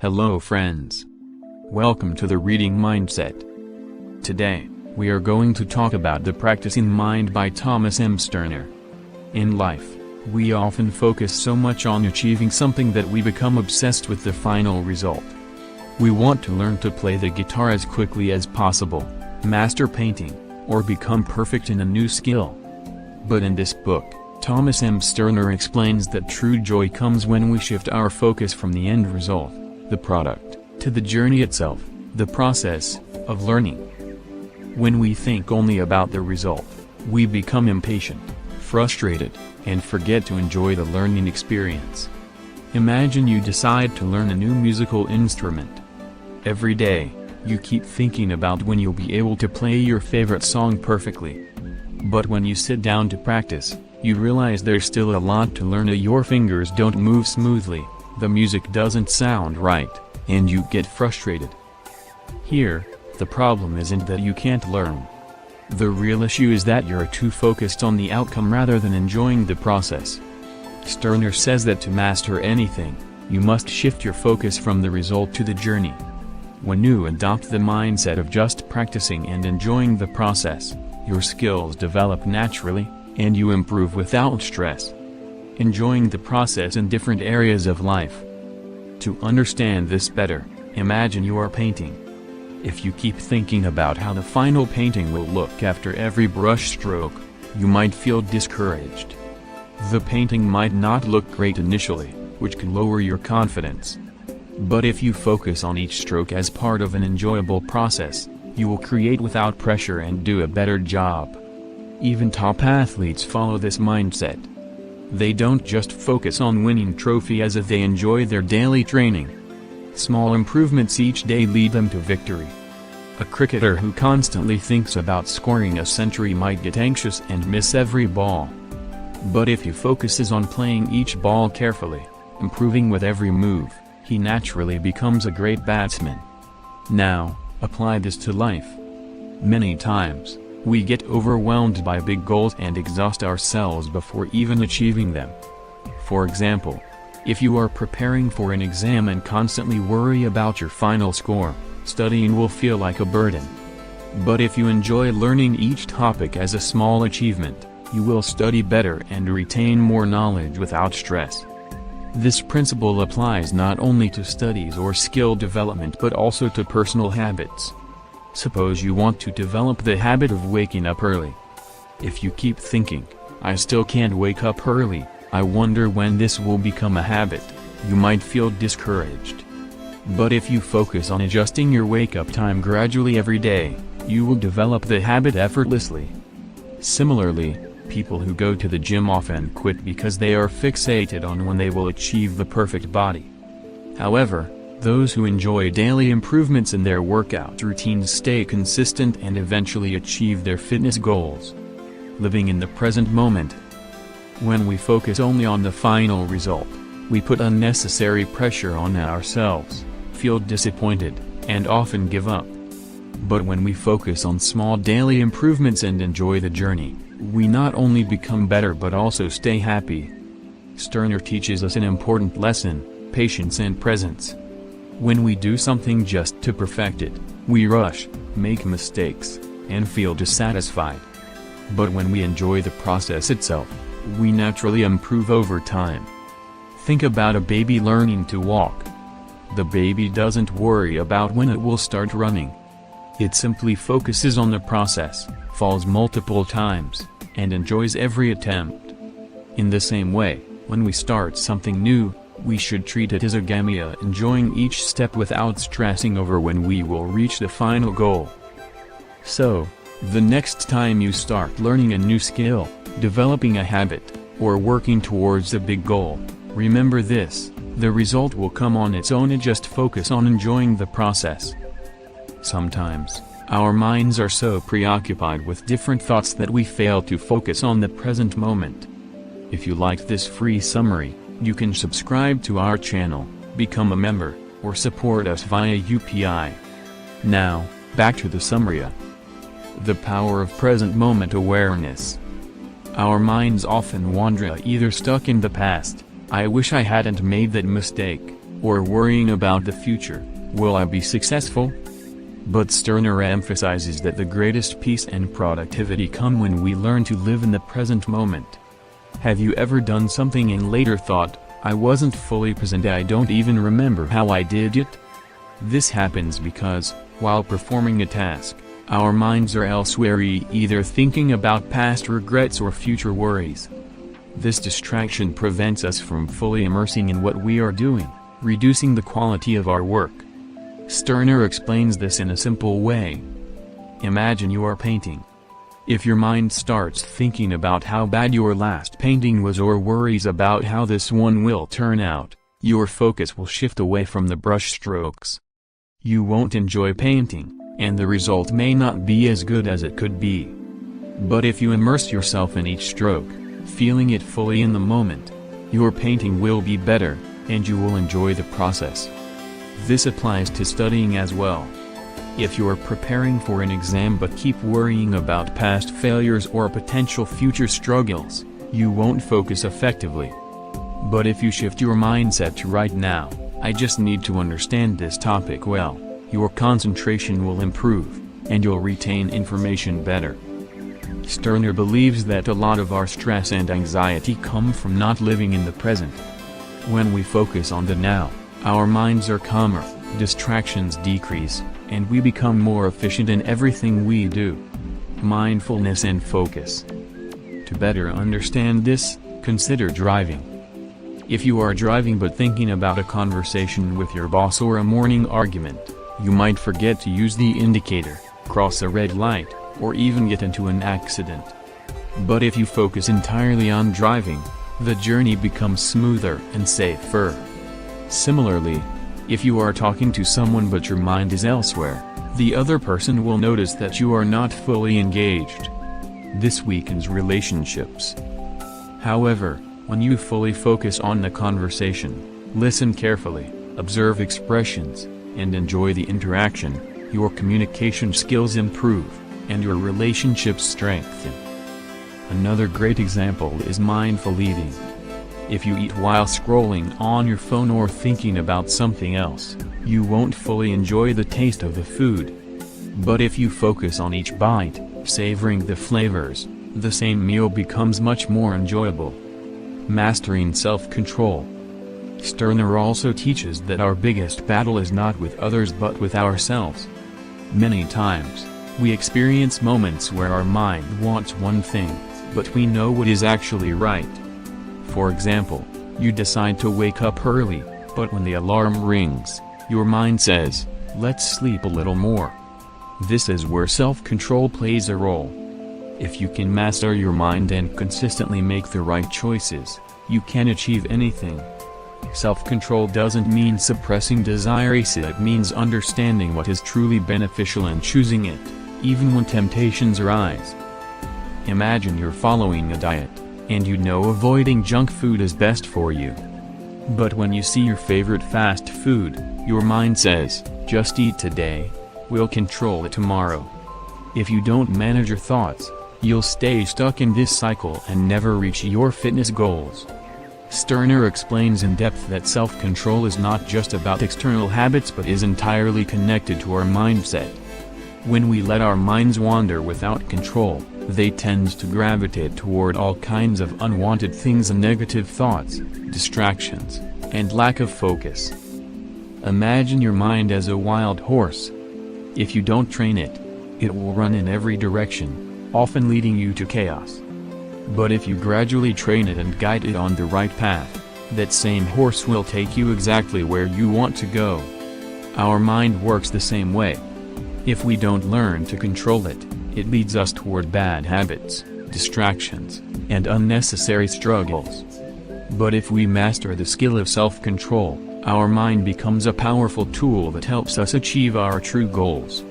Hello friends. Welcome to the Reading Mindset. Today, we are going to talk about The Practicing Mind by Thomas M. Sterner. In life, we often focus so much on achieving something that we become obsessed with the final result. We want to learn to play the guitar as quickly as possible, master painting, or become perfect in a new skill. But in this book, Thomas M. Sterner explains that true joy comes when we shift our focus from the end result, the product, to the journey itself, the process of learning. When we think only about the result, we become impatient, frustrated, and forget to enjoy the learning experience. Imagine you decide to learn a new musical instrument. Every day, you keep thinking about when you'll be able to play your favorite song perfectly. But when you sit down to practice, you realize there's still a lot to learn. Your fingers don't move smoothly, the music doesn't sound right, and you get frustrated. Here, the problem isn't that you can't learn. The real issue is that you're too focused on the outcome rather than enjoying the process. Sterner says that to master anything, you must shift your focus from the result to the journey. When you adopt the mindset of just practicing and enjoying the process, your skills develop naturally, and you improve without stress. Enjoying the process in different areas of life. To understand this better, imagine you are painting. If you keep thinking about how the final painting will look after every brush stroke, you might feel discouraged. The painting might not look great initially, which can lower your confidence. But if you focus on each stroke as part of an enjoyable process, you will create without pressure and do a better job. Even top athletes follow this mindset. They don't just focus on winning trophy as if they enjoy their daily training. Small improvements each day lead them to victory. A cricketer who constantly thinks about scoring a century might get anxious and miss every ball. But if he focuses on playing each ball carefully, improving with every move, he naturally becomes a great batsman. Now, apply this to life. Many times, we get overwhelmed by big goals and exhaust ourselves before even achieving them. For example, if you are preparing for an exam and constantly worry about your final score, studying will feel like a burden. But if you enjoy learning each topic as a small achievement, you will study better and retain more knowledge without stress. This principle applies not only to studies or skill development but also to personal habits. Suppose you want to develop the habit of waking up early. If you keep thinking, "I still can't wake up early, I wonder when this will become a habit," you might feel discouraged. But if you focus on adjusting your wake-up time gradually every day, you will develop the habit effortlessly. Similarly, people who go to the gym often quit because they are fixated on when they will achieve the perfect body. However, those who enjoy daily improvements in their workout routines stay consistent and eventually achieve their fitness goals. Living in the present moment. When we focus only on the final result, we put unnecessary pressure on ourselves, feel disappointed, and often give up. But when we focus on small daily improvements and enjoy the journey, we not only become better but also stay happy. Sterner teaches us an important lesson: patience and presence. When we do something just to perfect it, we rush, make mistakes, and feel dissatisfied. But when we enjoy the process itself, we naturally improve over time. Think about a baby learning to walk. The baby doesn't worry about when it will start running. It simply focuses on the process, falls multiple times, and enjoys every attempt. In the same way, when we start something new, we should treat it as a game, enjoying each step without stressing over when we will reach the final goal. So, the next time you start learning a new skill, developing a habit, or working towards a big goal, remember this: the result will come on its own, and just focus on enjoying the process. Sometimes, our minds are so preoccupied with different thoughts that we fail to focus on the present moment. If you liked this free summary, you can subscribe to our channel, become a member, or support us via UPI. Now, back to the summary. The power of present moment awareness. Our minds often wander, either stuck in the past, "I wish I hadn't made that mistake," or worrying about the future, will I be successful? But Stirner emphasizes that the greatest peace and productivity come when we learn to live in the present moment. Have you ever done something and later thought, I wasn't fully present, I don't even remember how I did it? This happens because, while performing a task, our minds are elsewhere, either thinking about past regrets or future worries. This distraction prevents us from fully immersing in what we are doing, reducing the quality of our work. Stirner explains this in a simple way. Imagine you are painting. If your mind starts thinking about how bad your last painting was or worries about how this one will turn out, your focus will shift away from the brush strokes. You won't enjoy painting, and the result may not be as good as it could be. But if you immerse yourself in each stroke, feeling it fully in the moment, your painting will be better, and you will enjoy the process. This applies to studying as well. If you're preparing for an exam but keep worrying about past failures or potential future struggles, you won't focus effectively. But if you shift your mindset to right now, I just need to understand this topic well, your concentration will improve, and you'll retain information better. Stirner believes that a lot of our stress and anxiety come from not living in the present. When we focus on the now, our minds are calmer, distractions decrease, and we become more efficient in everything we do. Mindfulness and focus. To better understand this, consider driving. If you are driving but thinking about a conversation with your boss or a morning argument, you might forget to use the indicator, cross a red light, or even get into an accident. But if you focus entirely on driving, the journey becomes smoother and safer. Similarly, if you are talking to someone but your mind is elsewhere, the other person will notice that you are not fully engaged. This weakens relationships. However, when you fully focus on the conversation, listen carefully, observe expressions, and enjoy the interaction, your communication skills improve, and your relationships strengthen. Another great example is mindful eating. If you eat while scrolling on your phone or thinking about something else, you won't fully enjoy the taste of the food. But if you focus on each bite, savoring the flavors, the same meal becomes much more enjoyable. Mastering self-control. Stirner also teaches that our biggest battle is not with others but with ourselves. Many times, we experience moments where our mind wants one thing, but we know what is actually right. For example, you decide to wake up early, but when the alarm rings, your mind says, let's sleep a little more. This is where self-control plays a role. If you can master your mind and consistently make the right choices, you can achieve anything. Self-control doesn't mean suppressing desire, it means understanding what is truly beneficial and choosing it, even when temptations arise. Imagine you're following a diet, and you know avoiding junk food is best for you. But when you see your favorite fast food, your mind says, just eat today, we'll control it tomorrow. If you don't manage your thoughts, you'll stay stuck in this cycle and never reach your fitness goals. Stirner explains in depth that self-control is not just about external habits but is entirely connected to our mindset. When we let our minds wander without control, they tend to gravitate toward all kinds of unwanted things and negative thoughts, distractions, and lack of focus. Imagine your mind as a wild horse. If you don't train it, it will run in every direction, often leading you to chaos. But if you gradually train it and guide it on the right path, that same horse will take you exactly where you want to go. Our mind works the same way. If we don't learn to control it, it leads us toward bad habits, distractions, and unnecessary struggles. But if we master the skill of self-control, our mind becomes a powerful tool that helps us achieve our true goals.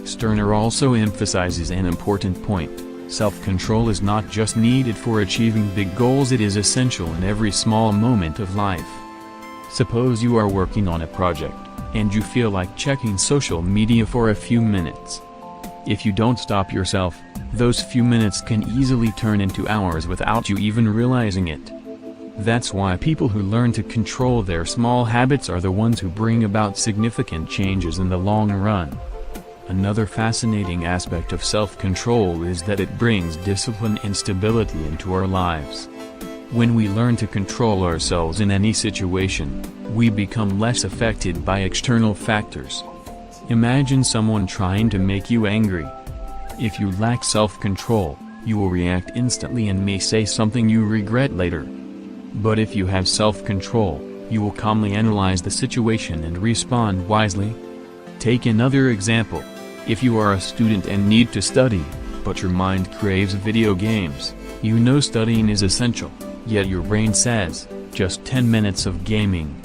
Stirner also emphasizes an important point. Self-control is not just needed for achieving big goals, it is essential in every small moment of life. Suppose you are working on a project, and you feel like checking social media for a few minutes. If you don't stop yourself, those few minutes can easily turn into hours without you even realizing it. That's why people who learn to control their small habits are the ones who bring about significant changes in the long run. Another fascinating aspect of self-control is that it brings discipline and stability into our lives. When we learn to control ourselves in any situation, we become less affected by external factors. Imagine someone trying to make you angry. If you lack self-control, you will react instantly and may say something you regret later. But if you have self-control, you will calmly analyze the situation and respond wisely. Take another example. If you are a student and need to study, but your mind craves video games, you know studying is essential, yet your brain says, just 10 minutes of gaming.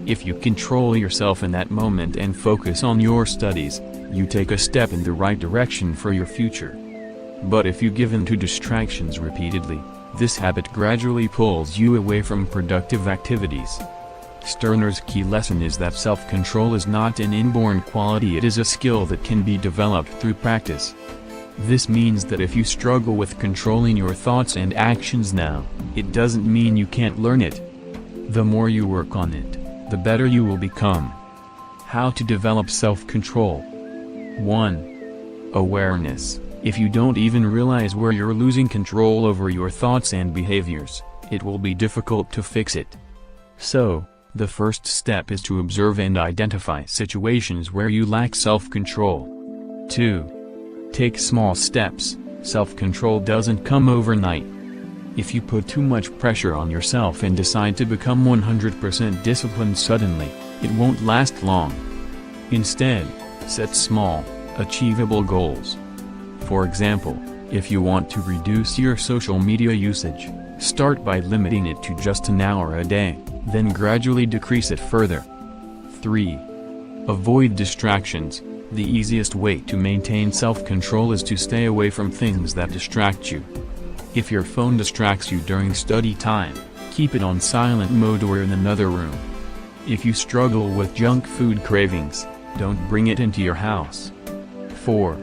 If you control yourself in that moment and focus on your studies, you take a step in the right direction for your future. But if you give in to distractions repeatedly, this habit gradually pulls you away from productive activities. Stirner's key lesson is that self-control is not an inborn quality, it is a skill that can be developed through practice. This means that if you struggle with controlling your thoughts and actions now, it doesn't mean you can't learn it. The more you work on it, the better you will become. How to develop self-control. 1. Awareness. If you don't even realize where you're losing control over your thoughts and behaviors, it will be difficult to fix it. So, the first step is to observe and identify situations where you lack self-control. 2. Take small steps. Self-control doesn't come overnight. If you put too much pressure on yourself and decide to become 100% disciplined suddenly, it won't last long. Instead, set small, achievable goals. For example, if you want to reduce your social media usage, start by limiting it to just an hour a day, then gradually decrease it further. 3. Avoid distractions. The easiest way to maintain self-control is to stay away from things that distract you. If your phone distracts you during study time, keep it on silent mode or in another room. If you struggle with junk food cravings, don't bring it into your house. 4.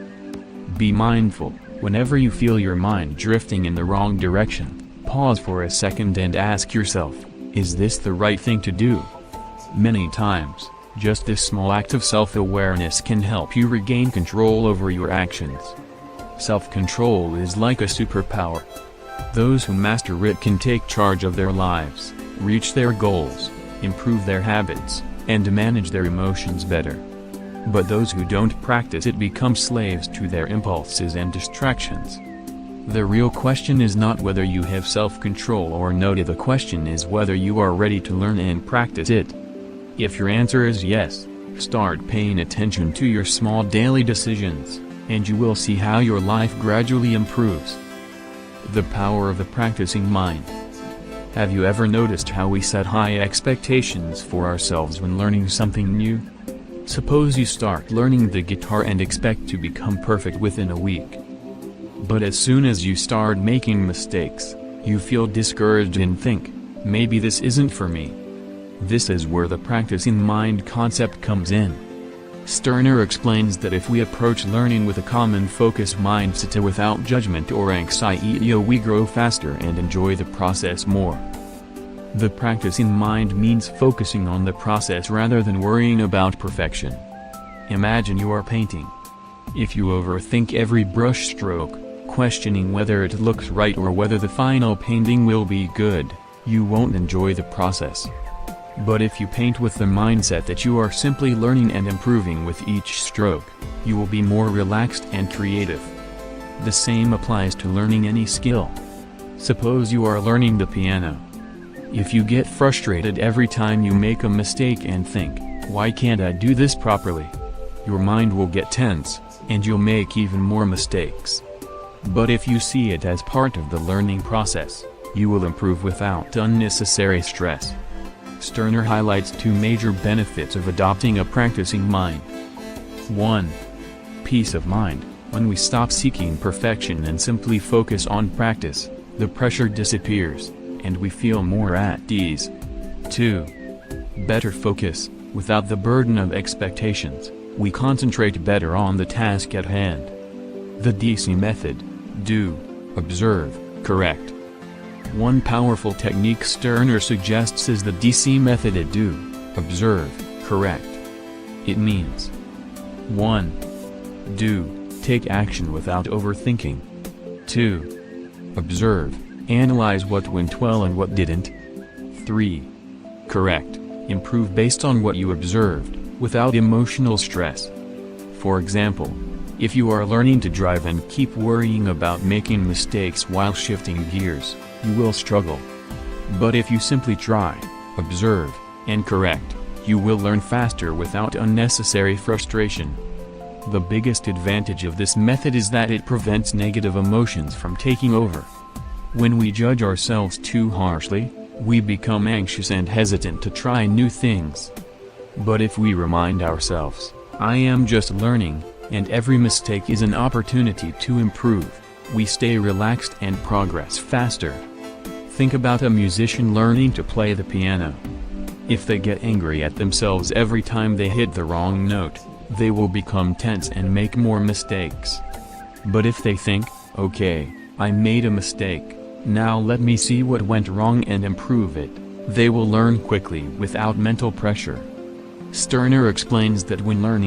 Be mindful. Whenever you feel your mind drifting in the wrong direction, pause for a second and ask yourself, is this the right thing to do? Many times, just this small act of self-awareness can help you regain control over your actions. Self-control is like a superpower. Those who master it can take charge of their lives, reach their goals, improve their habits, and manage their emotions better. But those who don't practice it become slaves to their impulses and distractions. The real question is not whether you have self-control or not, the question is whether you are ready to learn and practice it. If your answer is yes, start paying attention to your small daily decisions, and you will see how your life gradually improves. The power of the practicing mind. Have you ever noticed how we set high expectations for ourselves when learning something new? Suppose you start learning the guitar and expect to become perfect within a week. But as soon as you start making mistakes, you feel discouraged and think, maybe this isn't for me. This is where the practicing mind concept comes in. Stirner explains that if we approach learning with a common focused mindset without judgment or anxiety, we grow faster and enjoy the process more. The practicing mind means focusing on the process rather than worrying about perfection. Imagine you are painting. If you overthink every brush stroke, questioning whether it looks right or whether the final painting will be good, you won't enjoy the process. But if you paint with the mindset that you are simply learning and improving with each stroke, you will be more relaxed and creative. The same applies to learning any skill. Suppose you are learning the piano. If you get frustrated every time you make a mistake and think, why can't I do this properly? Your mind will get tense, and you'll make even more mistakes. But if you see it as part of the learning process, you will improve without unnecessary stress. Stirner highlights two major benefits of adopting a practicing mind. 1. Peace of mind. When we stop seeking perfection and simply focus on practice, the pressure disappears, and we feel more at ease. 2. Better focus. Without the burden of expectations, we concentrate better on the task at hand. The DC method: do, observe, correct. One powerful technique Stirner suggests is the DC method: do, observe, correct. It means 1. Do, take action without overthinking. 2. Observe, analyze what went well and what didn't. 3. Correct, improve based on what you observed, without emotional stress. For example, if you are learning to drive and keep worrying about making mistakes while shifting gears, you will struggle. But if you simply try, observe, and correct, you will learn faster without unnecessary frustration. The biggest advantage of this method is that it prevents negative emotions from taking over. When we judge ourselves too harshly, we become anxious and hesitant to try new things. But if we remind ourselves, I am just learning, and every mistake is an opportunity to improve, we stay relaxed and progress faster. Think about a musician learning to play the piano. If they get angry at themselves every time they hit the wrong note, they will become tense and make more mistakes. But if they think, okay, I made a mistake, now let me see what went wrong and improve it, they will learn quickly without mental pressure. Stirner explains that when learning